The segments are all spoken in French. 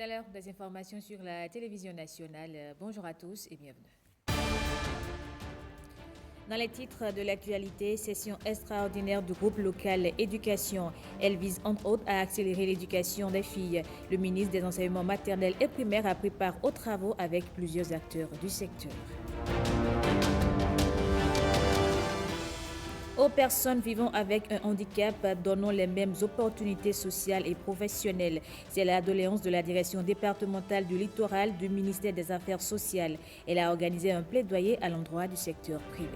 C'est l'heure des informations sur la télévision nationale. Bonjour à tous et bienvenue. Dans les titres de l'actualité, session extraordinaire du groupe local éducation. Elle vise entre autres à accélérer l'éducation des filles. Le ministre des enseignements maternels et primaires a pris part aux travaux avec plusieurs acteurs du secteur. Aux personnes vivant avec un handicap, donnant les mêmes opportunités sociales et professionnelles. C'est la doléance de la direction départementale du littoral du ministère des Affaires sociales. Elle a organisé un plaidoyer à l'endroit du secteur privé.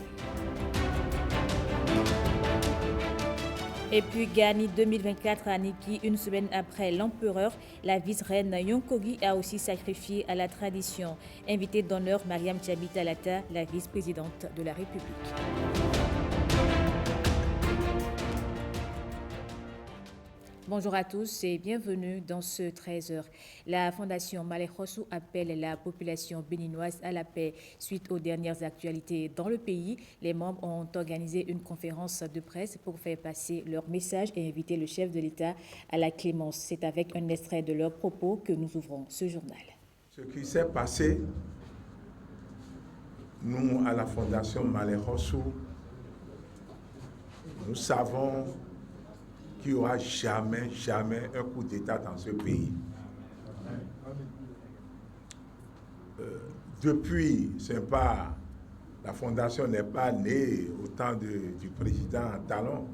Et puis Gani 2024 à Niki, une semaine après l'empereur, la vice-reine Yonkogi a aussi sacrifié à la tradition. Invitée d'honneur Mariam Tchabitalata, la vice-présidente de la République. Bonjour à tous et bienvenue dans ce 13h. La Fondation Malekhossou appelle la population béninoise à la paix. Suite aux dernières actualités dans le pays, les membres ont organisé une conférence de presse pour faire passer leur message et inviter le chef de l'État à la clémence. C'est avec un extrait de leurs propos que nous ouvrons ce journal. Ce qui s'est passé, nous, à la Fondation Malekhossou, nous savons qu'il n'y aura jamais un coup d'État dans ce pays. Depuis, la fondation n'est pas née au temps du président Talon.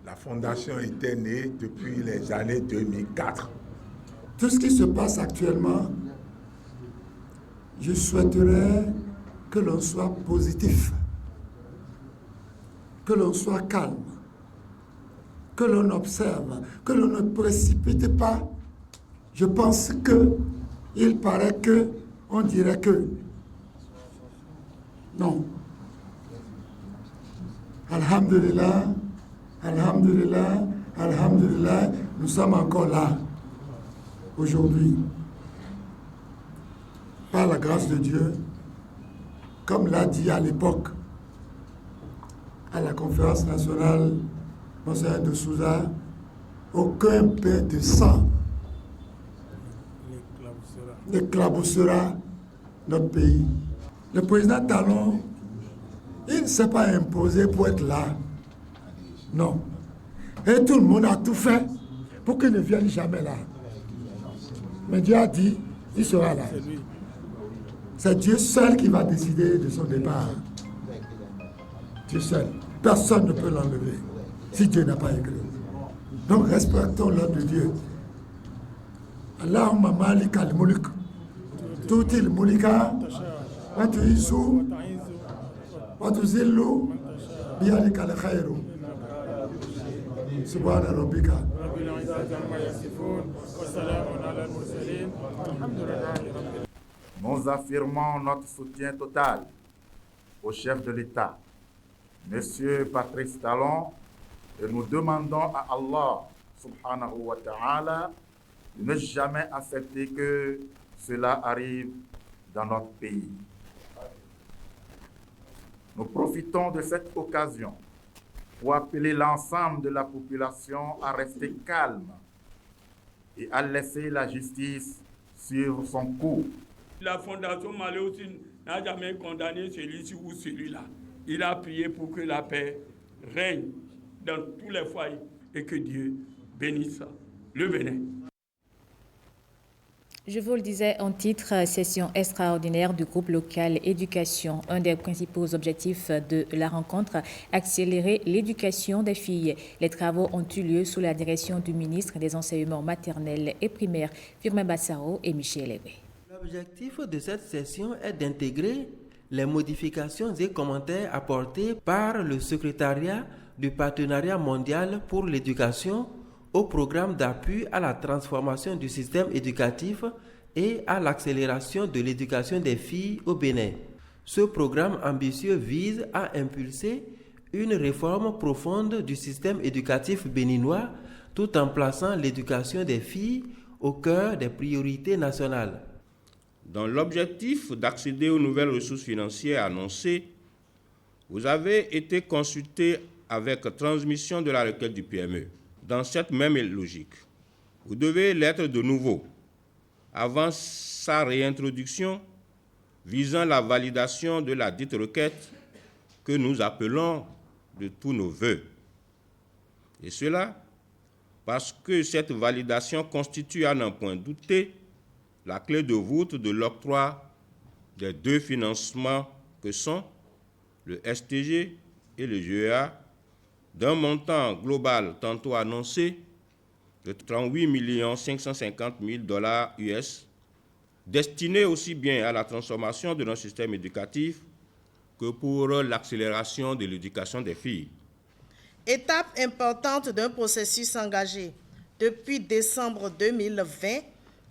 La fondation était née depuis les années 2004. Tout ce qui se passe actuellement, je souhaiterais que l'on soit positif, que l'on soit calme, que l'on observe, que l'on ne précipite pas. Je pense qu'il paraît on dirait que non. Alhamdulillah, alhamdulillah, alhamdulillah, nous sommes encore là aujourd'hui. Par la grâce de Dieu, comme l'a dit à l'époque à la conférence nationale Monseigneur de Souza, aucun pain de sang n'éclaboussera notre pays. Le président Talon, il ne s'est pas imposé pour être là. Non. Et tout le monde a tout fait pour qu'il ne vienne jamais là. Mais Dieu a dit, il sera là. C'est Dieu seul qui va décider de son départ. Dieu seul. Personne ne peut l'enlever si Dieu n'a pas écrit. Donc respectons l'ordre de Dieu. Allahumma malik al-mulk, tutil mulika, wa tu'izu, wa tuzillu, biyadika al-khayru. Subhana rabbika. Nous affirmons notre soutien total au chef de l'État, Monsieur Patrice Talon, et nous demandons à Allah, subhanahu wa ta'ala, de ne jamais accepter que cela arrive dans notre pays. Nous profitons de cette occasion pour appeler l'ensemble de la population à rester calme et à laisser la justice suivre son cours. La Fondation Malekhossou n'a jamais condamné celui-ci ou celui-là. Il a prié pour que la paix règne dans tous les foyers et que Dieu bénisse le Bénin. Je vous le disais en titre, session extraordinaire du groupe local éducation. Un des principaux objectifs de la rencontre, accélérer l'éducation des filles. Les travaux ont eu lieu sous la direction du ministre des enseignements maternels et primaires, Firmin Bassaro et Michel Ebé. L'objectif de cette session est d'intégrer les modifications et commentaires apportés par le secrétariat du Partenariat mondial pour l'éducation au programme d'appui à la transformation du système éducatif et à l'accélération de l'éducation des filles au Bénin. Ce programme ambitieux vise à impulser une réforme profonde du système éducatif béninois tout en plaçant l'éducation des filles au cœur des priorités nationales. Dans l'objectif d'accéder aux nouvelles ressources financières annoncées, vous avez été consulté avec transmission de la requête du PME. Dans cette même logique, vous devez l'être de nouveau avant sa réintroduction, visant la validation de la dite requête que nous appelons de tous nos vœux. Et cela parce que cette validation constitue, à n'en point douter, la clé de voûte de l'octroi des deux financements que sont le STG et le GEA, d'un montant global tantôt annoncé de 38 550 000 $ US, destiné aussi bien à la transformation de notre système éducatif que pour l'accélération de l'éducation des filles. Étape importante d'un processus engagé depuis décembre 2020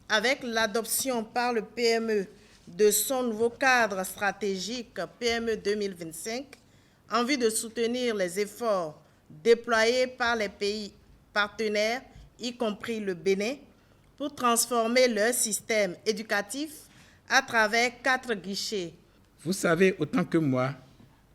avec l'adoption par le PME de son nouveau cadre stratégique PME 2025 en vue de soutenir les efforts déployés par les pays partenaires, y compris le Bénin, pour transformer leur système éducatif à travers 4 guichets. Vous savez autant que moi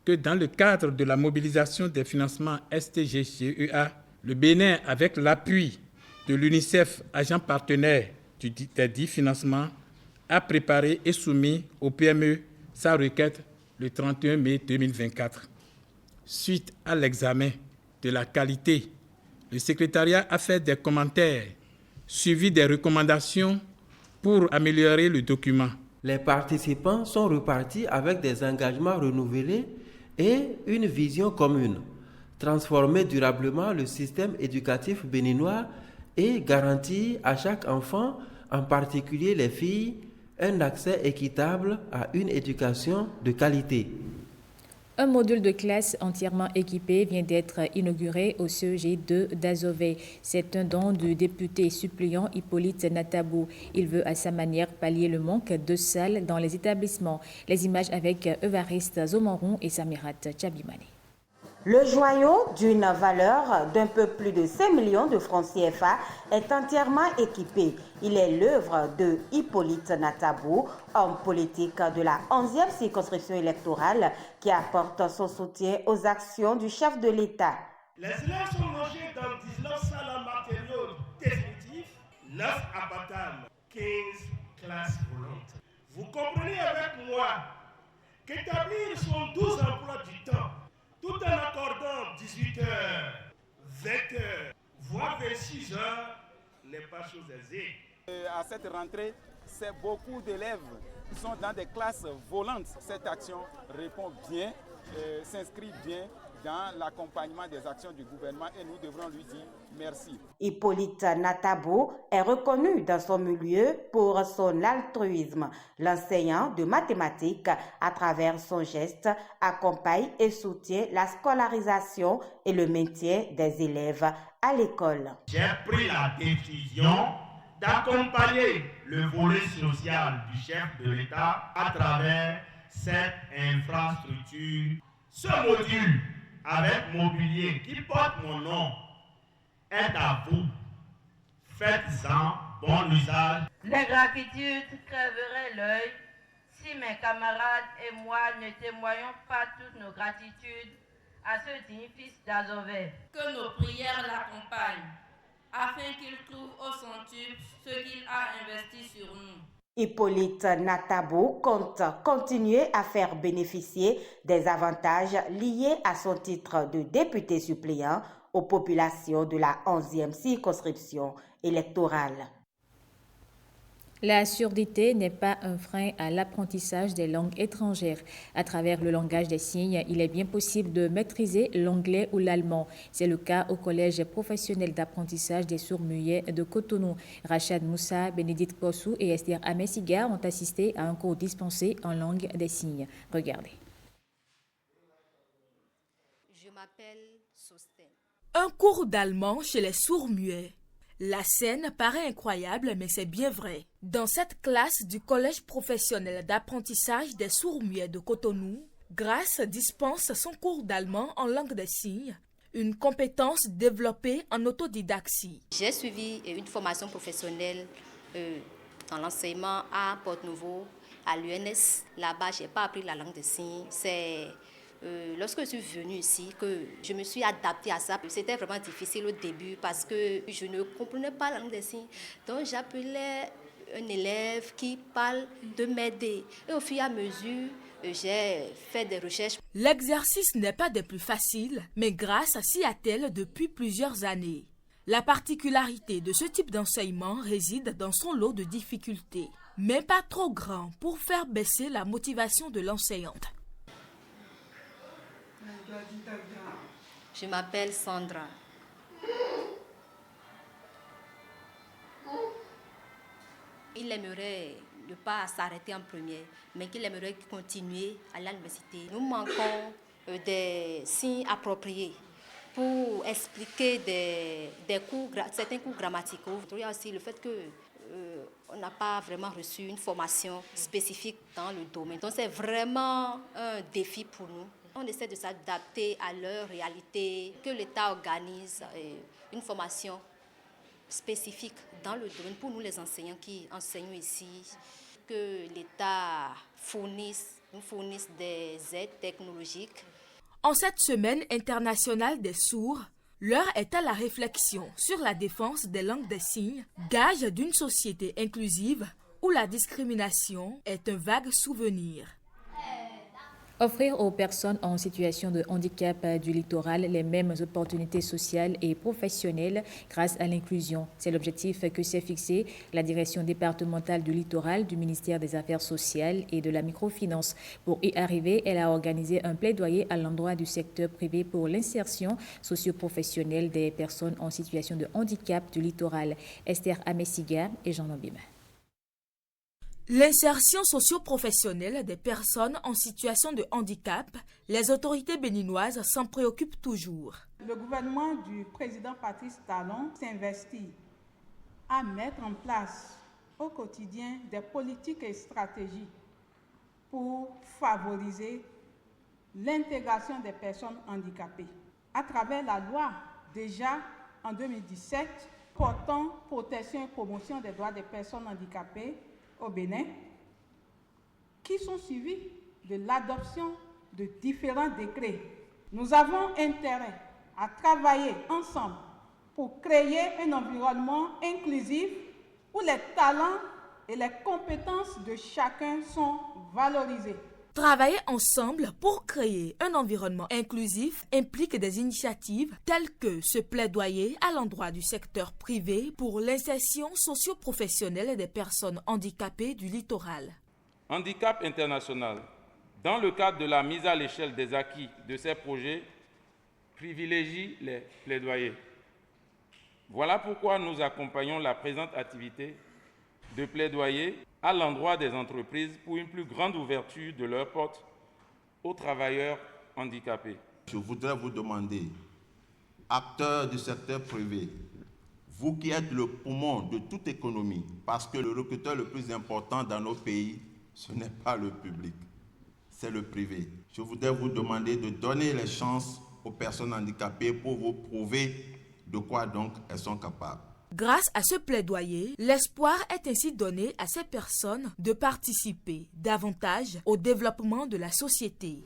que dans le cadre de la mobilisation des financements STG-GEA, le Bénin, avec l'appui de l'UNICEF, agent partenaire des 10 financements, a préparé et soumis au PME sa requête le 31 mai 2024. Suite à l'examen de la qualité, le secrétariat a fait des commentaires, suivi des recommandations pour améliorer le document. Les participants sont repartis avec des engagements renouvelés et une vision commune, transformer durablement le système éducatif béninois et garantir à chaque enfant, en particulier les filles, un accès équitable à une éducation de qualité. Un module de classe entièrement équipé vient d'être inauguré au CEG2 d'Azové. C'est un don du député suppléant Hippolyte Natabou. Il veut à sa manière pallier le manque de salles dans les établissements. Les images avec Evariste Zomoron et Samirat Tchabimane. Le joyau, d'une valeur d'un peu plus de 5 millions de francs CFA, est entièrement équipé. Il est l'œuvre de Hippolyte Natabou, homme politique de la 11e circonscription électorale, qui apporte son soutien aux actions du chef de l'État. Les élèves sont logés dans 19 salles en matériaux définitifs, 9 abattables, 15 classes volantes. Vous comprenez avec moi qu'établir son 12 emplois du temps, tout en accordant 18 heures, 20 heures, voire 26 heures, n'est pas chose aisée. À cette rentrée, c'est beaucoup d'élèves qui sont dans des classes volantes. Cette action répond bien, s'inscrit bien dans l'accompagnement des actions du gouvernement et nous devrons lui dire merci. Hippolyte Natabou est reconnu dans son milieu pour son altruisme. L'enseignant de mathématiques, à travers son geste, accompagne et soutient la scolarisation et le maintien des élèves à l'école. J'ai pris la décision d'accompagner le volet social du chef de l'État à travers cette infrastructure. Ce module avec mobilier qui porte mon nom est à vous. Faites-en bon usage. L'ingratitude crèverait l'œil si mes camarades et moi ne témoignons pas toutes nos gratitudes à ce digne fils d'Azové. Que nos prières l'accompagnent, afin qu'il trouve au centuple ce qu'il a investi sur nous. Hippolyte Natabou compte continuer à faire bénéficier des avantages liés à son titre de député suppléant aux populations de la 11e circonscription électorale. La surdité n'est pas un frein à l'apprentissage des langues étrangères. À travers le langage des signes, il est bien possible de maîtriser l'anglais ou l'allemand. C'est le cas au Collège professionnel d'apprentissage des sourds-muets de Cotonou. Rachad Moussa, Bénédicte Kossou et Esther Amessiga ont assisté à un cours dispensé en langue des signes. Regardez. Je m'appelle Sosten. Un cours d'allemand chez les sourds-muets. La scène paraît incroyable, mais c'est bien vrai. Dans cette classe du Collège professionnel d'apprentissage des sourds-muets de Cotonou, Grace dispense son cours d'allemand en langue des signes, une compétence développée en autodidaxie. J'ai suivi une formation professionnelle dans l'enseignement à Port-Nouveau, à l'UNS. Là-bas, je n'ai pas appris la langue des signes. C'est lorsque je suis venue ici que je me suis adaptée à ça. C'était vraiment difficile au début parce que je ne comprenais pas la langue des signes. Donc j'appelais un élève qui parle de m'aider. Et au fur et à mesure, j'ai fait des recherches. L'exercice n'est pas des plus faciles, mais Grâce s'y attelle depuis plusieurs années. La particularité de ce type d'enseignement réside dans son lot de difficultés, mais pas trop grand pour faire baisser la motivation de l'enseignante. Je m'appelle Sandra. Il aimerait ne pas s'arrêter en première, mais qu'il aimerait continuer à l'université. Nous manquons des signes appropriés pour expliquer certains cours grammaticaux. Il y a aussi le fait qu'on n'a pas vraiment reçu une formation spécifique dans le domaine. Donc c'est vraiment un défi pour nous. On essaie de s'adapter à leur réalité, que l'État organise une formation spécifique dans le domaine pour nous les enseignants qui enseignent ici, que l'État fournisse des aides technologiques. En cette semaine internationale des sourds, l'heure est à la réflexion sur la défense des langues des signes, gage d'une société inclusive où la discrimination est un vague souvenir. Offrir aux personnes en situation de handicap du littoral les mêmes opportunités sociales et professionnelles grâce à l'inclusion. C'est l'objectif que s'est fixé la direction départementale du littoral du ministère des Affaires sociales et de la microfinance. Pour y arriver, elle a organisé un plaidoyer à l'endroit du secteur privé pour l'insertion socio-professionnelle des personnes en situation de handicap du littoral. Esther Amessiga et Jean Nobima. L'insertion socio-professionnelle des personnes en situation de handicap, les autorités béninoises s'en préoccupent toujours. Le gouvernement du président Patrice Talon s'investit à mettre en place au quotidien des politiques et stratégies pour favoriser l'intégration des personnes handicapées. À travers la loi, déjà en 2017, portant protection et promotion des droits des personnes handicapées, au Bénin, qui sont suivis de l'adoption de différents décrets. Nous avons intérêt à travailler ensemble pour créer un environnement inclusif où les talents et les compétences de chacun sont valorisés. Travailler ensemble pour créer un environnement inclusif implique des initiatives telles que ce plaidoyer à l'endroit du secteur privé pour l'insertion socio-professionnelle des personnes handicapées du littoral. Handicap international, dans le cadre de la mise à l'échelle des acquis de ces projets, privilégie les plaidoyers. Voilà pourquoi nous accompagnons la présente activité de plaidoyer à l'endroit des entreprises pour une plus grande ouverture de leurs portes aux travailleurs handicapés. Je voudrais vous demander, acteurs du secteur privé, vous qui êtes le poumon de toute économie, parce que le recruteur le plus important dans nos pays, ce n'est pas le public, c'est le privé. Je voudrais vous demander de donner les chances aux personnes handicapées pour vous prouver de quoi donc elles sont capables. Grâce à ce plaidoyer, l'espoir est ainsi donné à ces personnes de participer davantage au développement de la société.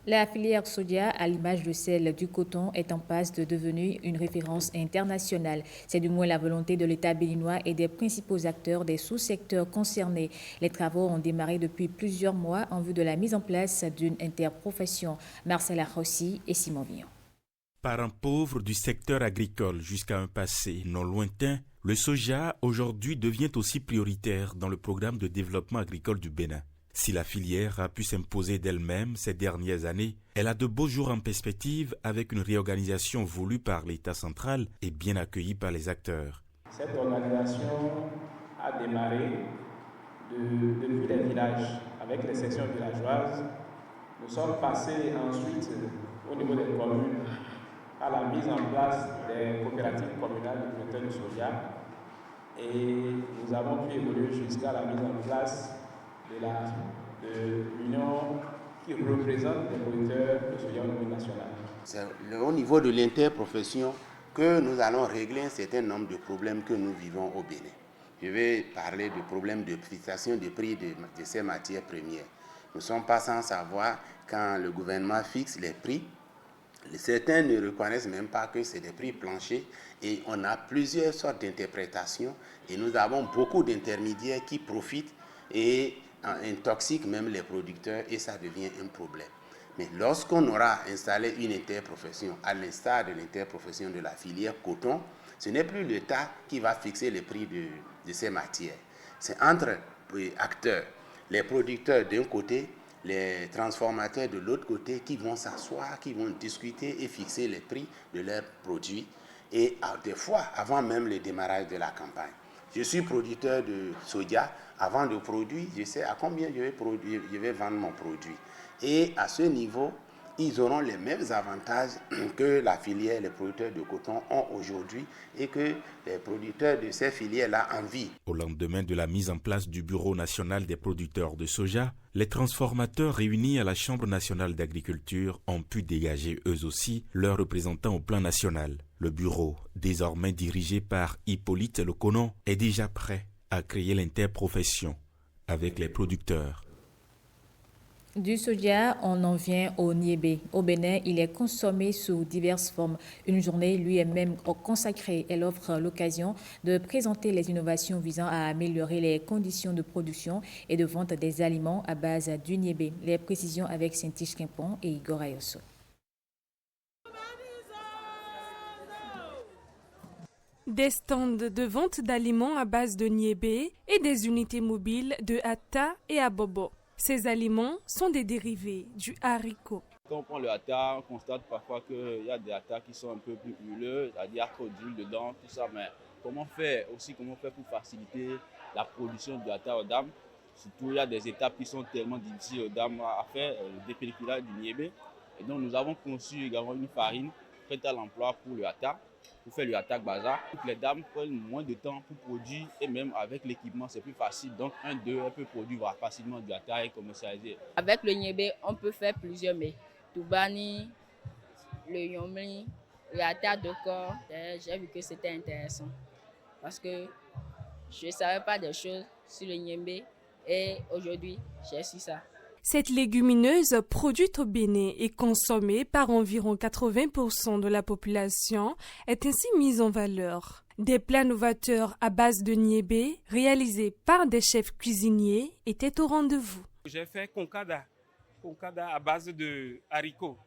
La filière soja, à l'image de celle du coton, est en passe de devenir une référence internationale. C'est du moins la volonté de l'État béninois et des principaux acteurs des sous-secteurs concernés. Les travaux ont démarré depuis plusieurs mois en vue de la mise en place d'une interprofession. Marcela Rossi et Simon Villon. Parent pauvre du secteur agricole jusqu'à un passé non lointain, le soja aujourd'hui devient aussi prioritaire dans le programme de développement agricole du Bénin. Si la filière a pu s'imposer d'elle-même ces dernières années, elle a de beaux jours en perspective avec une réorganisation voulue par l'État central et bien accueillie par les acteurs. Cette organisation a démarré depuis les villages avec les sections villageoises. Nous sommes passés ensuite au niveau des communes à la mise en place des coopératives communales de producteurs de soja et nous avons pu évoluer jusqu'à la mise en place de l'union qui représente les producteurs de soja au niveau national. C'est au niveau de l'interprofession que nous allons régler un certain nombre de problèmes que nous vivons au Bénin. Je vais parler de problèmes de fixation des prix de ces matières premières. Nous ne sommes pas sans savoir quand le gouvernement fixe les prix, Certains ne reconnaissent même pas que c'est des prix planchers et on a plusieurs sortes d'interprétations et nous avons beaucoup d'intermédiaires qui profitent et intoxiquent même les producteurs et ça devient un problème. Mais lorsqu'on aura installé une interprofession, à l'instar de l'interprofession de la filière coton, ce n'est plus l'État qui va fixer le prix de ces matières. C'est entre acteurs, les producteurs d'un côté, les transformateurs de l'autre côté qui vont s'asseoir, qui vont discuter et fixer les prix de leurs produits. Et des fois, avant même le démarrage de la campagne. Je suis producteur de soja. Avant de produire, je sais à combien je vais vendre mon produit. Et à ce niveau, ils auront les mêmes avantages que la filière, les producteurs de coton ont aujourd'hui et que les producteurs de ces filières-là envient. Au lendemain de la mise en place du Bureau national des producteurs de soja, les transformateurs réunis à la Chambre nationale d'agriculture ont pu dégager eux aussi leurs représentants au plan national. Le bureau, désormais dirigé par Hippolyte Leconon, est déjà prêt à créer l'interprofession avec les producteurs. Du soja, on en vient au niébé. Au Bénin, il est consommé sous diverses formes. Une journée lui est même consacrée. Elle offre l'occasion de présenter les innovations visant à améliorer les conditions de production et de vente des aliments à base du niébé. Les précisions avec Saint-Tiche Quimpon et Igor Ayosso. Des stands de vente d'aliments à base de niébé et des unités mobiles de hata et abobo. Ces aliments sont des dérivés du haricot. Quand on prend le hata, on constate parfois qu'il y a des hatas qui sont un peu plus huileux, c'est-à-dire qu'il y a trop d'huile dedans, tout ça. Mais comment faire pour faciliter la production du hata aux dames? Surtout, il y a des étapes qui sont tellement difficiles aux dames à faire, le dépelliculage du niébé. Et donc, nous avons conçu également une farine prête à l'emploi pour le hata, pour faire le hata gbaza. Les dames prennent moins de temps pour produire et même avec l'équipement, c'est plus facile. Donc, elles peuvent produire facilement du hata et commercialiser. Avec le niébé, on peut faire plusieurs mets. Toubani, le yomli, le hata de corps. J'ai vu que c'était intéressant parce que je ne savais pas des choses sur le niébé et aujourd'hui, j'ai su ça. Cette légumineuse produite au Bénin et consommée par environ 80% de la population est ainsi mise en valeur. Des plats novateurs à base de niébé, réalisés par des chefs cuisiniers, étaient au rendez-vous. J'ai fait konkada à base de haricots.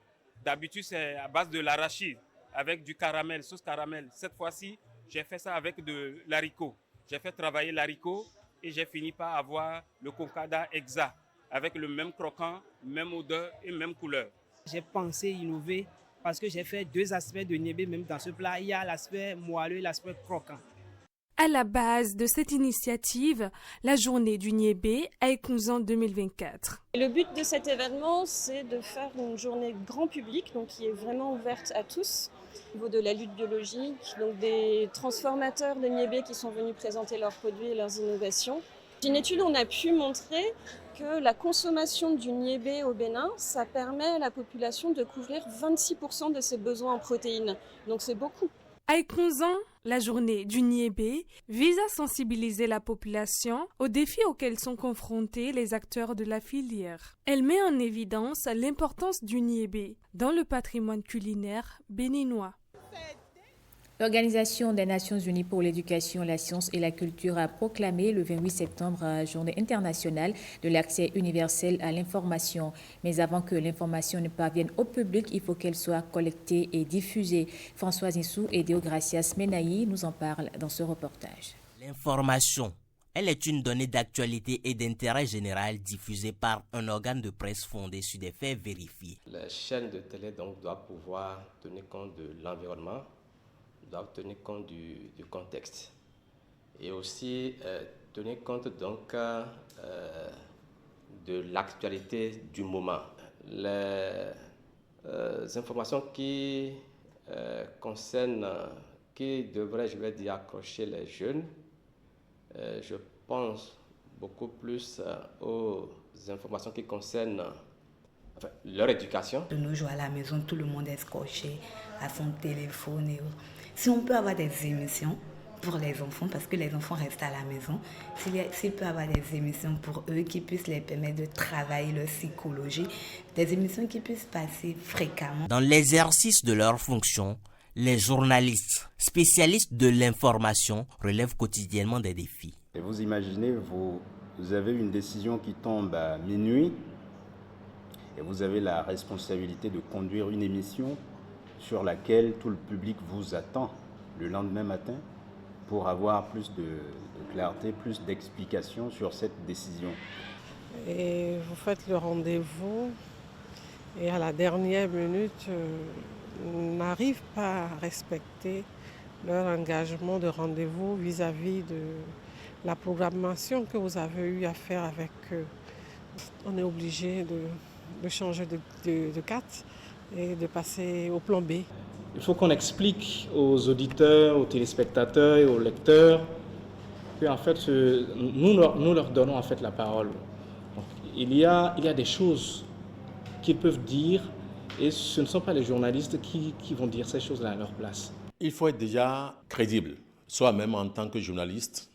D'habitude, c'est à base de l'arachide avec du caramel, sauce caramel. Cette fois-ci, j'ai fait ça avec de l'haricot. J'ai fait travailler l'haricot et j'ai fini par avoir le konkada exa, avec le même croquant, même odeur et même couleur. J'ai pensé innover parce que j'ai fait deux aspects de niébé même dans ce plat. Il y a l'aspect moelleux et l'aspect croquant. À la base de cette initiative, la journée du niébé à Ekounzan 2024. Le but de cet événement, c'est de faire une journée grand public, donc qui est vraiment ouverte à tous, au niveau de la lutte biologique, donc des transformateurs de niébé qui sont venus présenter leurs produits et leurs innovations. Dans une étude, on a pu montrer que la consommation du niébé au Bénin, ça permet à la population de couvrir 26% de ses besoins en protéines. Donc c'est beaucoup. À Ekounzan, la journée du niébé vise à sensibiliser la population aux défis auxquels sont confrontés les acteurs de la filière. Elle met en évidence l'importance du niébé dans le patrimoine culinaire béninois. L'Organisation des Nations Unies pour l'éducation, la science et la culture a proclamé le 28 septembre Journée internationale de l'accès universel à l'information. Mais avant que l'information ne parvienne au public, il faut qu'elle soit collectée et diffusée. Françoise Issou et Deogracias Menayi nous en parlent dans ce reportage. L'information, elle est une donnée d'actualité et d'intérêt général diffusée par un organe de presse fondé sur des faits vérifiés. Les chaînes de télé donc doivent pouvoir tenir compte de l'environnement, doivent tenir compte du contexte et aussi tenir compte donc de l'actualité du moment. Les informations qui concernent, qui devraient, je vais dire, accrocher les jeunes, je pense beaucoup plus aux informations qui concernent leur éducation. De nos jours à la maison, tout le monde est scotché à son téléphone. Si on peut avoir des émissions pour les enfants, parce que les enfants restent à la maison. S'il peut y avoir des émissions pour eux qui puissent les permettre de travailler leur psychologie, des émissions qui puissent passer fréquemment. Dans l'exercice de leurs fonctions, les journalistes, spécialistes de l'information, relèvent quotidiennement des défis. Et vous imaginez, vous avez une décision qui tombe à minuit et vous avez la responsabilité de conduire une émission sur laquelle tout le public vous attend le lendemain matin pour avoir plus de clarté, plus d'explications sur cette décision. Et vous faites le rendez-vous et à la dernière minute, n'arrivent pas à respecter leur engagement de rendez-vous vis-à-vis de la programmation que vous avez eu à faire avec eux. On est obligé de changer de carte et de passer au plan B. Il faut qu'on explique aux auditeurs, aux téléspectateurs et aux lecteurs que en fait, nous leur donnons en fait la parole. Donc, il y a des choses qu'ils peuvent dire et ce ne sont pas les journalistes qui vont dire ces choses-là à leur place. Il faut être déjà crédible, soi-même en tant que journaliste,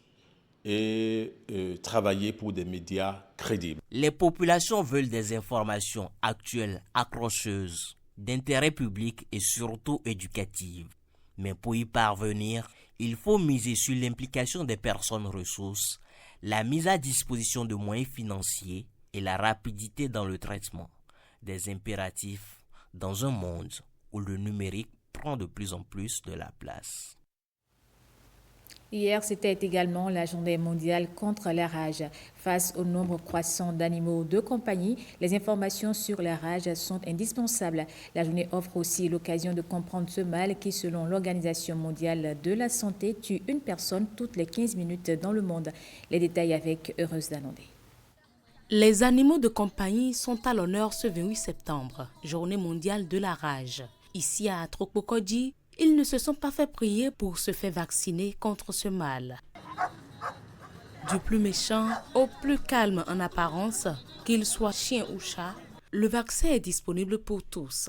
et travailler pour des médias crédibles. Les populations veulent des informations actuelles, accrocheuses, d'intérêt public et surtout éducatives. Mais pour y parvenir, il faut miser sur l'implication des personnes ressources, la mise à disposition de moyens financiers et la rapidité dans le traitement des impératifs dans un monde où le numérique prend de plus en plus de la place. Hier, c'était également la journée mondiale contre la rage. Face au nombre croissant d'animaux de compagnie, les informations sur la rage sont indispensables. La journée offre aussi l'occasion de comprendre ce mal qui, selon l'Organisation mondiale de la santé, tue une personne toutes les 15 minutes dans le monde. Les détails avec Heureuse Danondé. Les animaux de compagnie sont à l'honneur ce 28 septembre, journée mondiale de la rage. Ici à Tropokodji, ils ne se sont pas fait prier pour se faire vacciner contre ce mal. Du plus méchant au plus calme en apparence, qu'il soit chien ou chat, le vaccin est disponible pour tous.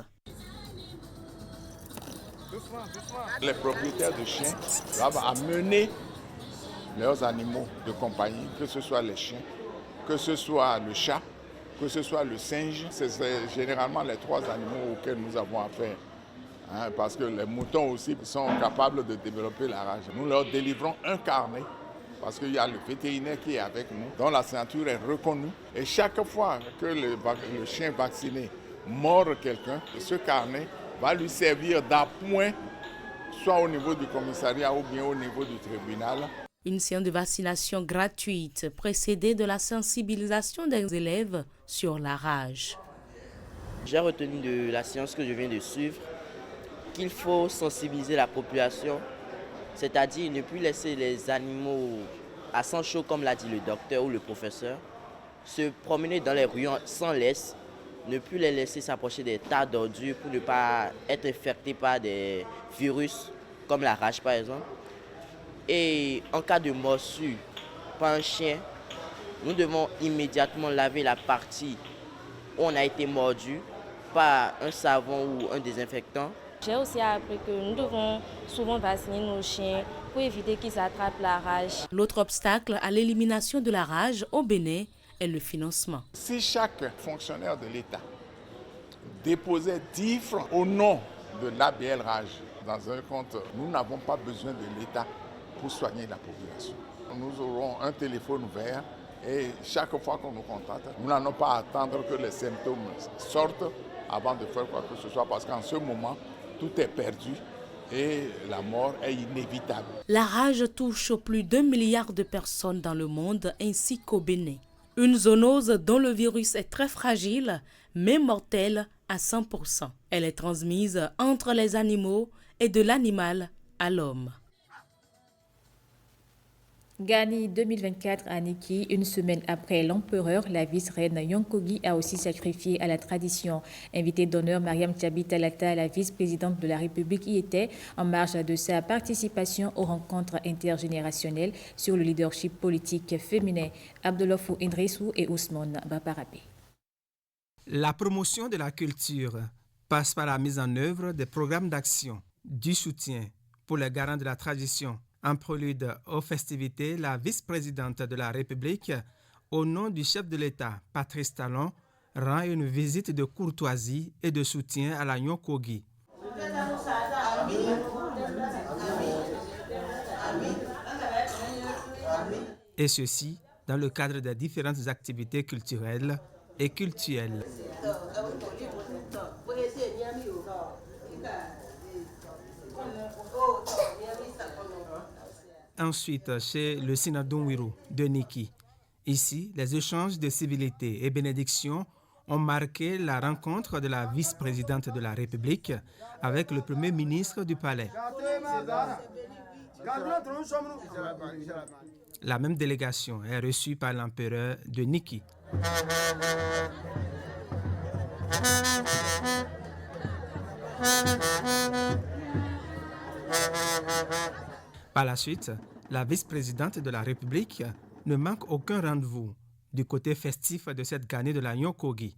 Les propriétaires de chiens doivent amener leurs animaux de compagnie, que ce soit les chiens, que ce soit le chat, que ce soit le singe. C'est généralement les trois animaux auxquels nous avons affaire. Parce que les moutons aussi sont capables de développer la rage. Nous leur délivrons un carnet, parce qu'il y a le vétérinaire qui est avec nous, dont la ceinture est reconnue. Et chaque fois que le chien vacciné mord quelqu'un, ce carnet va lui servir d'appoint, soit au niveau du commissariat ou bien au niveau du tribunal. Une séance de vaccination gratuite précédée de la sensibilisation des élèves sur la rage. J'ai retenu de la séance que je viens de suivre qu'il faut sensibiliser la population, c'est-à-dire ne plus laisser les animaux à sang chaud, comme l'a dit le docteur ou le professeur, se promener dans les rues sans laisse, ne plus les laisser s'approcher des tas d'ordures pour ne pas être infectés par des virus, comme la rage par exemple. Et en cas de morsure par un chien, nous devons immédiatement laver la partie où on a été mordu par un savon ou un désinfectant. J'ai aussi appris que nous devons souvent vacciner nos chiens pour éviter qu'ils attrapent la rage. L'autre obstacle à l'élimination de la rage au Bénin est le financement. Si chaque fonctionnaire de l'État déposait 10 francs au nom de l'ABL Rage dans un compte, nous n'avons pas besoin de l'État pour soigner la population. Nous aurons un téléphone ouvert et chaque fois qu'on nous contacte, nous n'allons pas attendre que les symptômes sortent avant de faire quoi que ce soit, parce qu'en ce moment, tout est perdu et la mort est inévitable. La rage touche plus d'1 milliard de personnes dans le monde ainsi qu'au Bénin. Une zoonose dont le virus est très fragile, mais mortelle à 100%. Elle est transmise entre les animaux et de l'animal à l'homme. Gani 2024 à Niki, une semaine après l'empereur, la vice-reine Yonkogi a aussi sacrifié à la tradition. Invitée d'honneur, Mariam Tchabi Talata, la vice-présidente de la République, y était en marge de sa participation aux rencontres intergénérationnelles sur le leadership politique féminin. Abdoulofou Indrissou et Ousmane Baparapé. La promotion de la culture passe par la mise en œuvre des programmes d'action, du soutien pour les garants de la tradition, En prélude aux festivités, la vice-présidente de la République, au nom du chef de l'État, Patrice Talon, rend une visite de courtoisie et de soutien à la Nyokogi. Et ceci dans le cadre des différentes activités culturelles et cultuelles. Ensuite, chez le Sinadunwiru de Niki. Ici, les échanges de civilité et bénédictions ont marqué la rencontre de la vice-présidente de la République avec le premier ministre du palais. La même délégation est reçue par l'empereur de Niki. Par la suite, la vice-présidente de la République ne manque aucun rendez-vous du côté festif de cette gagnée de la Nyokogi.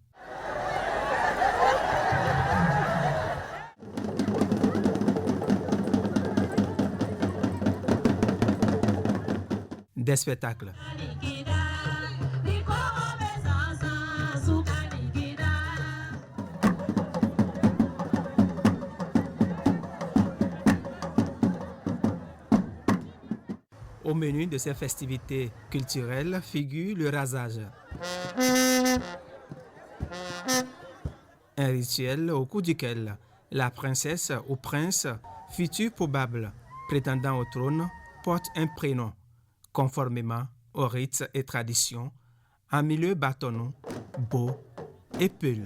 Des spectacles. Au menu de ces festivités culturelles figure le rasage. Un rituel au cours duquel la princesse ou prince, futur probable prétendant au trône, porte un prénom, conformément aux rites et traditions, en milieu bâtonnon, beau et pull.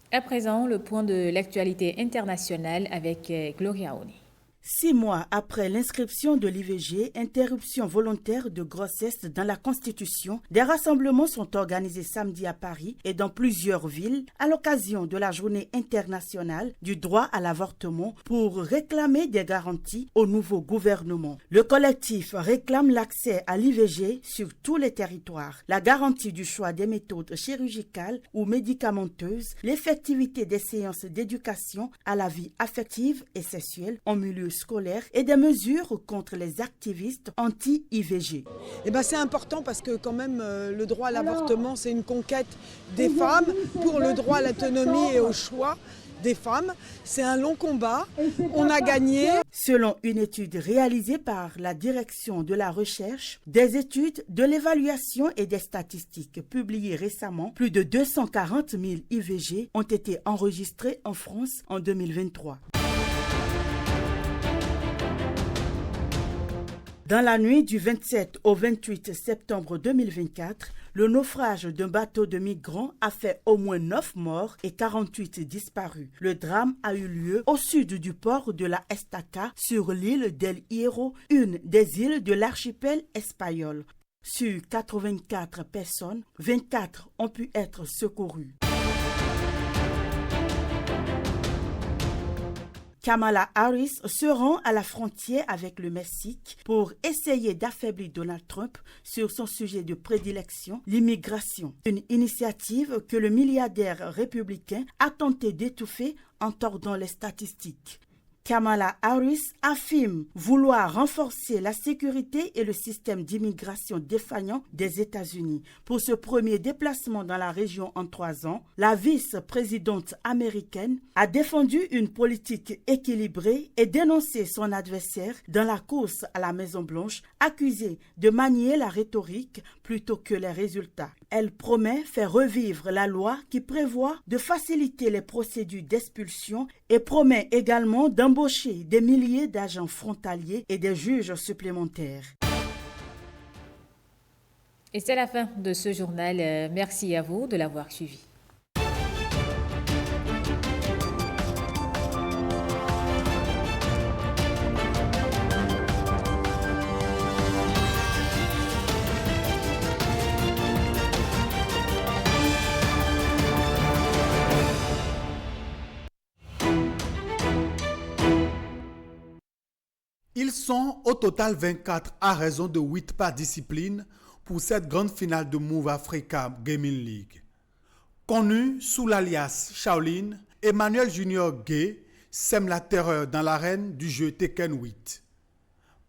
À présent, le point de l'actualité internationale avec Gloria Oni. 6 mois après l'inscription de l'IVG, interruption volontaire de grossesse dans la Constitution, des rassemblements sont organisés samedi à Paris et dans plusieurs villes à l'occasion de la Journée internationale du droit à l'avortement pour réclamer des garanties au nouveau gouvernement. Le collectif réclame l'accès à l'IVG sur tous les territoires, la garantie du choix des méthodes chirurgicales ou médicamenteuses, l'effectivité des séances d'éducation à la vie affective et sexuelle en milieu scolaire et des mesures contre les activistes anti-IVG. C'est important parce que quand même le droit à l'avortement, c'est une conquête des femmes pour le droit à l'autonomie et au choix des femmes. C'est un long combat. On a gagné. Selon une étude réalisée par la Direction de la Recherche, des études, de l'évaluation et des statistiques publiées récemment, plus de 240 000 IVG ont été enregistrés en France en 2023. Dans la nuit du 27 au 28 septembre 2024, le naufrage d'un bateau de migrants a fait au moins 9 morts et 48 disparus. Le drame a eu lieu au sud du port de la Estaca, sur l'île d'El Hierro, une des îles de l'archipel espagnol. Sur 84 personnes, 24 ont pu être secourues. Kamala Harris se rend à la frontière avec le Mexique pour essayer d'affaiblir Donald Trump sur son sujet de prédilection, l'immigration. Une initiative que le milliardaire républicain a tenté d'étouffer en tordant les statistiques. Kamala Harris affirme vouloir renforcer la sécurité et le système d'immigration défaillant des États-Unis. Pour ce premier déplacement dans la région en 3 ans, la vice-présidente américaine a défendu une politique équilibrée et dénoncé son adversaire dans la course à la Maison-Blanche, accusé de manier la rhétorique plutôt que les résultats. Elle promet faire revivre la loi qui prévoit de faciliter les procédures d'expulsion et promet également d'embaucher des milliers d'agents frontaliers et des juges supplémentaires. Et c'est la fin de ce journal. Merci à vous de l'avoir suivi. Ils sont au total 24 à raison de 8 par discipline pour cette grande finale de Move Africa Gaming League. Connu sous l'alias Shaolin, Emmanuel Junior Gay sème la terreur dans l'arène du jeu Tekken 8.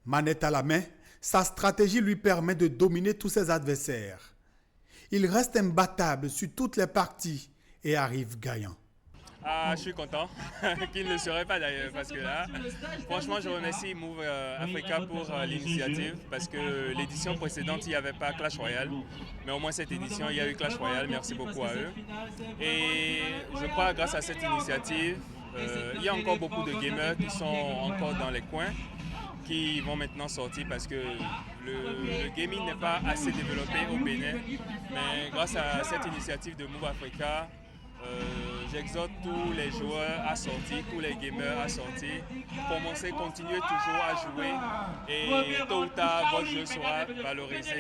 Manette à la main, sa stratégie lui permet de dominer tous ses adversaires. Il reste imbattable sur toutes les parties et arrive gagnant. Je suis content qu'il ne le serait pas d'ailleurs parce que là, franchement, je remercie Move Africa pour l'initiative parce que l'édition précédente, il n'y avait pas Clash Royale. Mais au moins cette édition, il y a eu Clash Royale. Merci beaucoup à eux. Et je crois grâce à cette initiative, il y a encore beaucoup de gamers qui sont encore dans les coins qui vont maintenant sortir parce que le gaming n'est pas assez développé au Bénin. Mais grâce à cette initiative de Move Africa, j'exhorte tous les joueurs à sortir, tous les gamers à sortir, commencer, continuer toujours à jouer et tôt ou tard votre jeu sera valorisé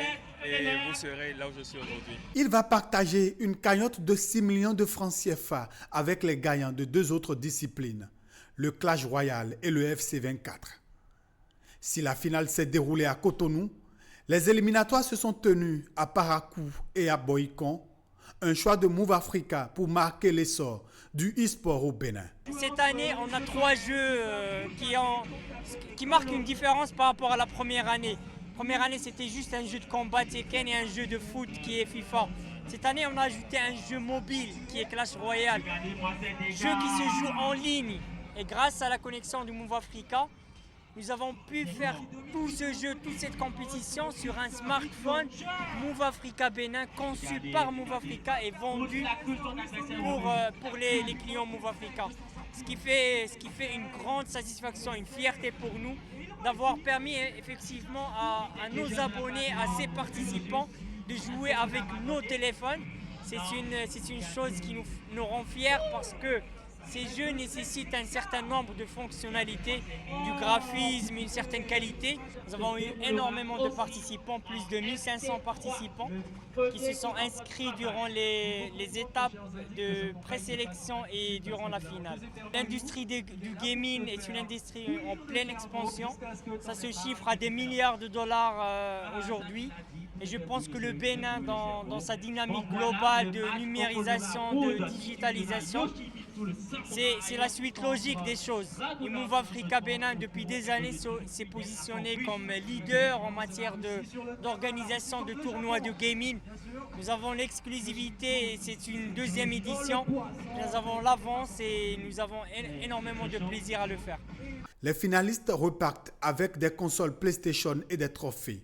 et vous serez là où je suis aujourd'hui. Il va partager une cagnotte de 6 millions de francs CFA avec les gagnants de 2 autres disciplines, le Clash Royale et le FC 24. Si la finale s'est déroulée à Cotonou, les éliminatoires se sont tenus à Parakou et à Boïcon, un choix de Move Africa pour marquer l'essor du e-sport au Bénin. Cette année, on a 3 jeux qui marquent une différence par rapport à la première année. La première année, c'était juste un jeu de combat Tekken et un jeu de foot qui est FIFA. Cette année, on a ajouté un jeu mobile qui est Clash Royale, jeu qui se joue en ligne. Et grâce à la connexion du Move Africa, nous avons pu faire tout ce jeu, toute cette compétition sur un smartphone Move Africa Bénin, conçu par Move Africa et vendu pour les clients Move Africa. Ce qui fait une grande satisfaction, une fierté pour nous d'avoir permis effectivement à nos abonnés, à ces participants de jouer avec nos téléphones. C'est une chose qui nous rend fiers parce que ces jeux nécessitent un certain nombre de fonctionnalités, du graphisme, une certaine qualité. Nous avons eu énormément de participants, plus de 1500 participants qui se sont inscrits durant les étapes de présélection et durant la finale. L'industrie du gaming est une industrie en pleine expansion. Ça se chiffre à des milliards de dollars aujourd'hui. Et je pense que le Bénin, dans sa dynamique globale de numérisation, de digitalisation, c'est la suite logique des choses. Et Move Africa Bénin, depuis des années, s'est positionné comme leader en matière d'organisation de tournois de gaming. Nous avons l'exclusivité et c'est une 2e édition. Nous avons l'avance et nous avons énormément de plaisir à le faire. Les finalistes repartent avec des consoles PlayStation et des trophées.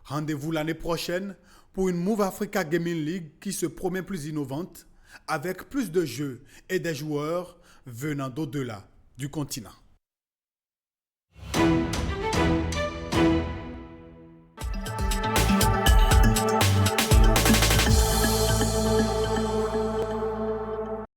Rendez-vous l'année prochaine pour une Move Africa Gaming League qui se promet plus innovante, avec plus de jeux et des joueurs venant d'au-delà du continent.